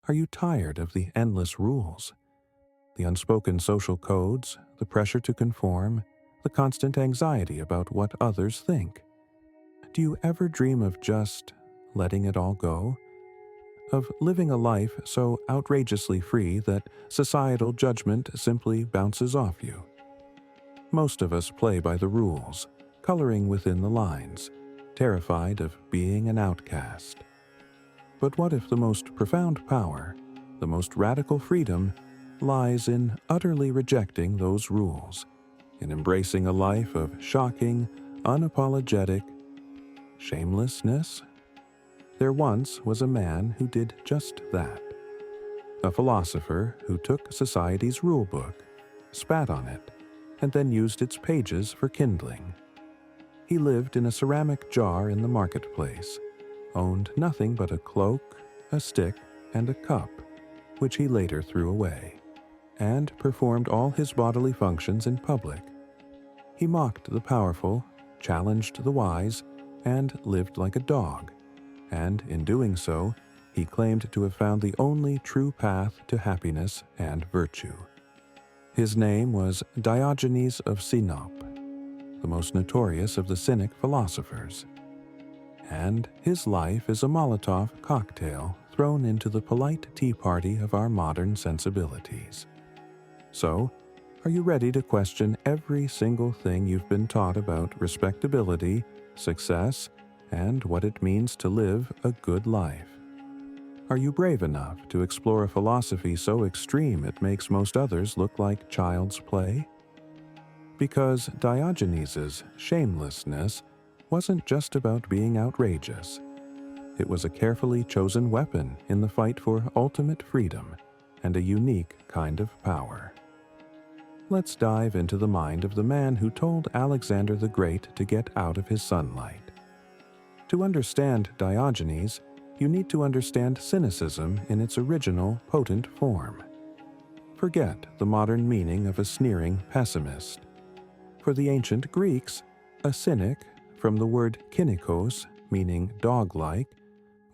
Are you tired of the endless rules? The unspoken social codes, the pressure to conform, the constant anxiety about what others think? Do you ever dream of just letting it all go? Of living a life so outrageously free that societal judgment simply bounces off you? Most of us play by the rules, coloring within the lines, terrified of being an outcast. But what if the most profound power, the most radical freedom, lies in utterly rejecting those rules, in embracing a life of shocking, unapologetic shamelessness? There once was a man who did just that. A philosopher who took society's rulebook, spat on it, and then used its pages for kindling. He lived in a ceramic jar in the marketplace, owned nothing but a cloak, a stick, and a cup, which he later threw away, and performed all his bodily functions in public. He mocked the powerful, challenged the wise, and lived like a dog, and in doing so, he claimed to have found the only true path to happiness and virtue. His name was Diogenes of Cynic, the most notorious of the Cynic philosophers. And his life is a Molotov cocktail thrown into the polite tea party of our modern sensibilities. So, are you ready to question every single thing you've been taught about respectability, success, and what it means to live a good life? Are you brave enough to explore a philosophy so extreme it makes most others look like child's play? Because Diogenes' shamelessness wasn't just about being outrageous. It was a carefully chosen weapon in the fight for ultimate freedom and a unique kind of power. Let's dive into the mind of the man who told Alexander the Great to get out of his sunlight. To understand Diogenes, you need to understand cynicism in its original, potent form. Forget the modern meaning of a sneering pessimist. For the ancient Greeks, a cynic, from the word kynikos, meaning dog-like,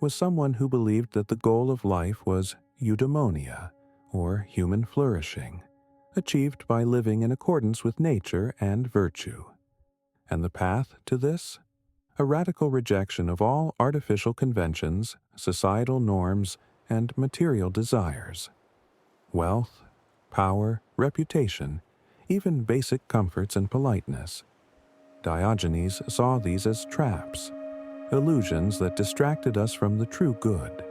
was someone who believed that the goal of life was eudaimonia, or human flourishing, achieved by living in accordance with nature and virtue. And the path to this? A radical rejection of all artificial conventions, societal norms, and material desires. Wealth, power, reputation, even basic comforts and politeness. Diogenes saw these as traps, illusions that distracted us from the true good.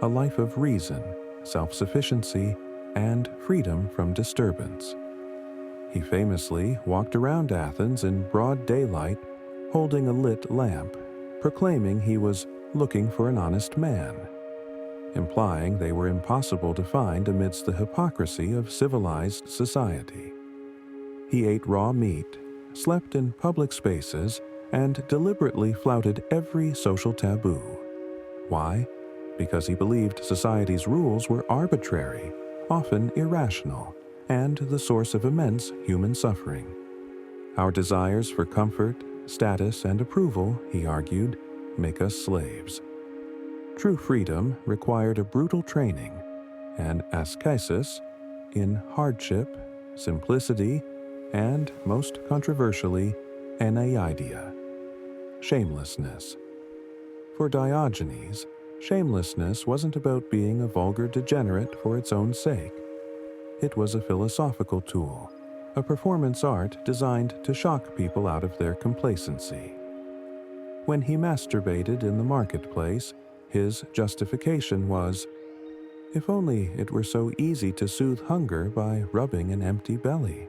A life of reason, self-sufficiency, and freedom from disturbance. He famously walked around Athens in broad daylight, holding a lit lamp, proclaiming he was looking for an honest man, implying they were impossible to find amidst the hypocrisy of civilized society. He ate raw meat, slept in public spaces, and deliberately flouted every social taboo. Why? Because he believed society's rules were arbitrary, often irrational, and the source of immense human suffering. Our desires for comfort, status, and approval, he argued, make us slaves. True freedom required a brutal training, an ascesis, in hardship, simplicity, and, most controversially, an aideia, shamelessness. For Diogenes, shamelessness wasn't about being a vulgar degenerate for its own sake. It was a philosophical tool, a performance art designed to shock people out of their complacency. When he masturbated in the marketplace, his justification was, if only it were so easy to soothe hunger by rubbing an empty belly.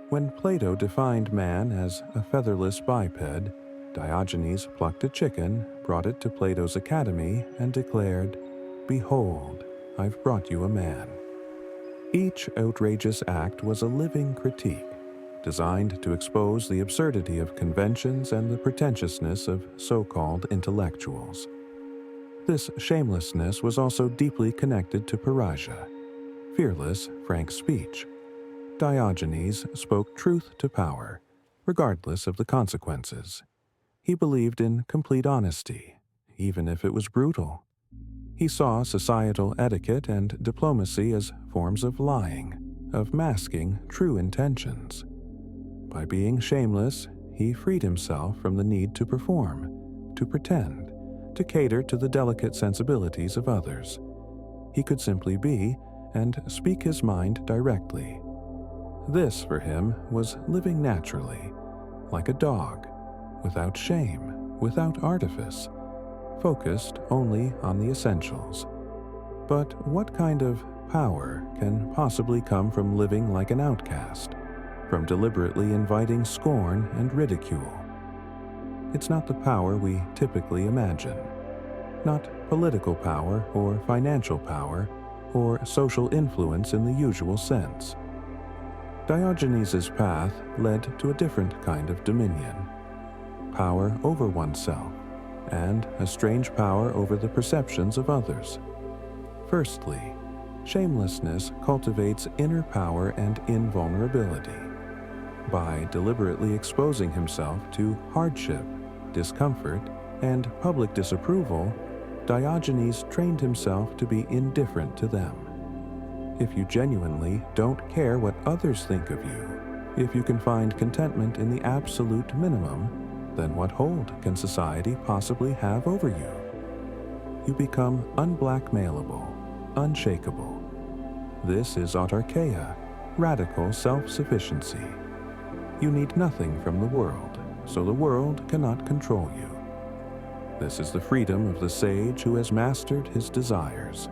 When Plato defined man as a featherless biped, Diogenes plucked a chicken, brought it to Plato's academy, and declared, "Behold, I've brought you a man." Each outrageous act was a living critique, designed to expose the absurdity of conventions and the pretentiousness of so-called intellectuals. This shamelessness was also deeply connected to parrhesia, fearless, frank speech. Diogenes spoke truth to power, regardless of the consequences. He believed in complete honesty, even if it was brutal. He saw societal etiquette and diplomacy as forms of lying, of masking true intentions. By being shameless, he freed himself from the need to perform, to pretend, to cater to the delicate sensibilities of others. He could simply be and speak his mind directly. This, for him, was living naturally, like a dog, without shame, without artifice, focused only on the essentials. But what kind of power can possibly come from living like an outcast, from deliberately inviting scorn and ridicule? It's not the power we typically imagine, not political power or financial power or social influence in the usual sense. Diogenes' path led to a different kind of dominion, power over oneself, and a strange power over the perceptions of others. Firstly, shamelessness cultivates inner power and invulnerability. By deliberately exposing himself to hardship, discomfort, and public disapproval, Diogenes trained himself to be indifferent to them. If you genuinely don't care what others think of you, if you can find contentment in the absolute minimum, then what hold can society possibly have over you? You become unblackmailable, unshakable. This is Autarkeia, radical self-sufficiency. You need nothing from the world, so the world cannot control you. This is the freedom of the sage who has mastered his desires.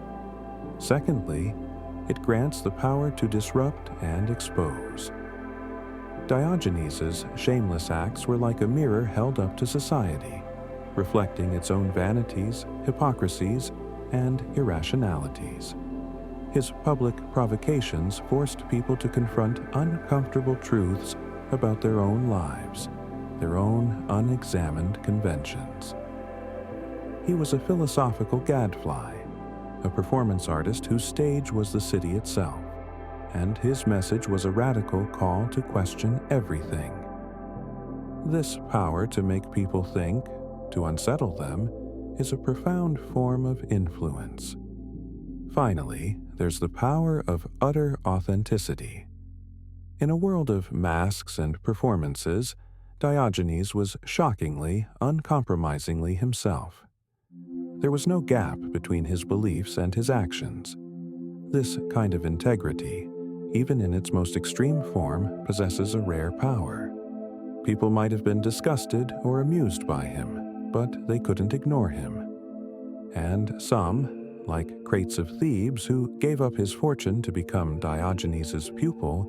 Secondly, it grants the power to disrupt and expose. Diogenes' shameless acts were like a mirror held up to society, reflecting its own vanities, hypocrisies, and irrationalities. His public provocations forced people to confront uncomfortable truths about their own lives, their own unexamined conventions. He was a philosophical gadfly, a performance artist whose stage was the city itself, and his message was a radical call to question everything. This power to make people think, to unsettle them, is a profound form of influence. Finally, there's the power of utter authenticity. In a world of masks and performances, Diogenes was shockingly, uncompromisingly himself. There was no gap between his beliefs and his actions. This kind of integrity, even in its most extreme form, possesses a rare power. People might have been disgusted or amused by him, but they couldn't ignore him. And some, like Crates of Thebes, who gave up his fortune to become Diogenes' pupil,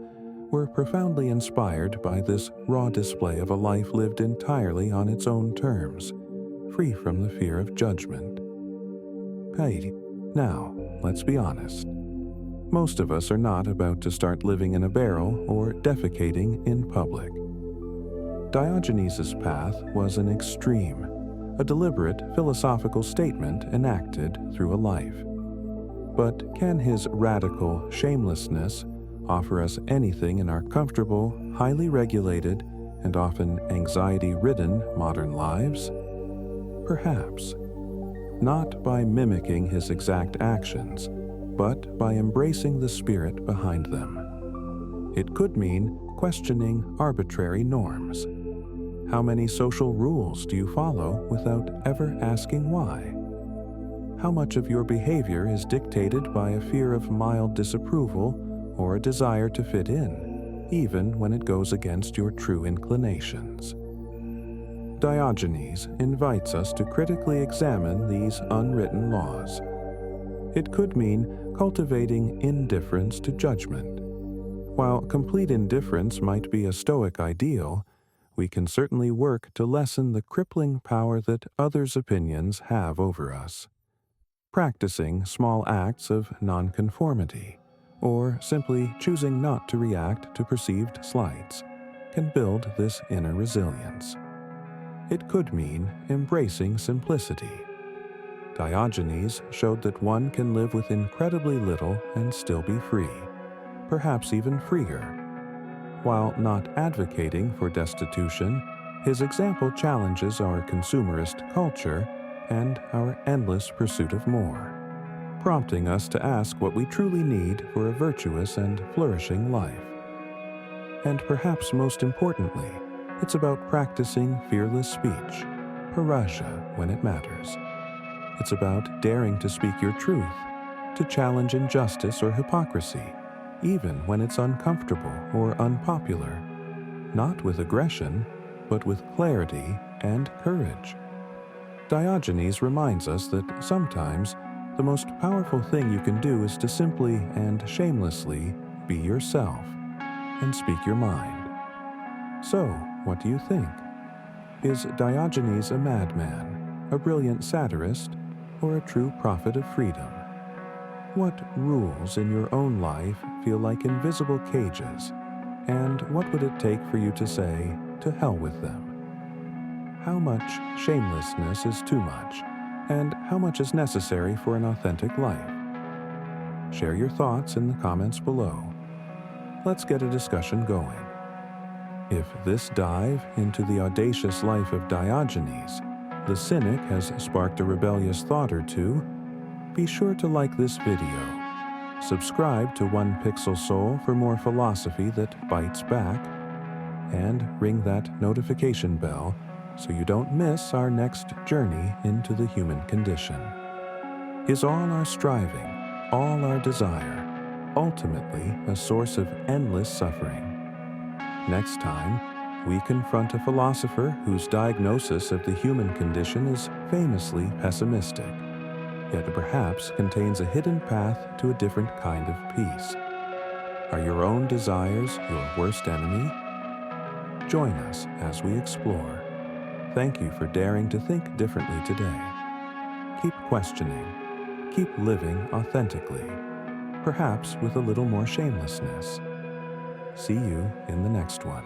were profoundly inspired by this raw display of a life lived entirely on its own terms, free from the fear of judgment. Hey, now, let's be honest. Most of us are not about to start living in a barrel or defecating in public. Diogenes' path was an extreme, a deliberate philosophical statement enacted through a life. But can his radical shamelessness offer us anything in our comfortable, highly regulated, and often anxiety-ridden modern lives? Perhaps. Not by mimicking his exact actions, but by embracing the spirit behind them. It could mean questioning arbitrary norms. How many social rules do you follow without ever asking why? How much of your behavior is dictated by a fear of mild disapproval or a desire to fit in, even when it goes against your true inclinations? Diogenes invites us to critically examine these unwritten laws. It could mean cultivating indifference to judgment. While complete indifference might be a Stoic ideal, we can certainly work to lessen the crippling power that others' opinions have over us. Practicing small acts of nonconformity, or simply choosing not to react to perceived slights, can build this inner resilience. It could mean embracing simplicity. Diogenes showed that one can live with incredibly little and still be free, perhaps even freer. While not advocating for destitution, his example challenges our consumerist culture and our endless pursuit of more. prompting us to ask what we truly need for a virtuous and flourishing life. And perhaps most importantly, it's about practicing fearless speech, paraja, when it matters. It's about daring to speak your truth, to challenge injustice or hypocrisy, even when it's uncomfortable or unpopular, not with aggression, but with clarity and courage. Diogenes reminds us that sometimes the most powerful thing you can do is to simply and shamelessly be yourself and speak your mind. So, what do you think? Is Diogenes a madman, a brilliant satirist, or a true prophet of freedom? What rules in your own life feel like invisible cages, and what would it take for you to say, "To hell with them"? How much shamelessness is too much, and how much is necessary for an authentic life? Share your thoughts in the comments below. Let's get a discussion going. If this dive into the audacious life of Diogenes, the Cynic, has sparked a rebellious thought or two, be sure to like this video, subscribe to One Pixel Soul for more philosophy that bites back, and ring that notification bell so you don't miss our next journey into the human condition. Is all our striving, all our desire, ultimately a source of endless suffering? Next time, we confront a philosopher whose diagnosis of the human condition is famously pessimistic, yet perhaps contains a hidden path to a different kind of peace. Are your own desires your worst enemy? Join us as we explore. Thank you for daring to think differently today. Keep questioning. Keep living authentically, perhaps with a little more shamelessness. See you in the next one.